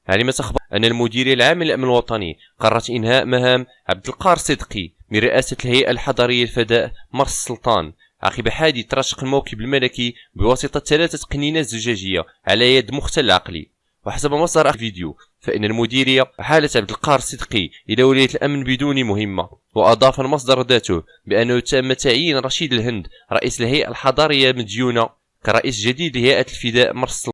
علمت أخبار أن المديرية العامة للأمن الوطني قررت إنهاء مهام عبد القاهر صدقي من رئاسة الهيئة الحضرية للفضاء مرسى السلطان عقب حادث رشق الموكب الملكي بواسطة 3 قنينات زجاجية على يد مختل عقلي. وحسب مصدر الفيديو فإن المديرية أحالت عبد القاهر صدقي إلى ولاية الأمن بدون مهمة. وأضاف المصدر ذاته بأنه تم تعيين رشيد الهند رئيس الهيئة الحضرية مديونة كرئيس جديد لهيئة الفضاء مرسى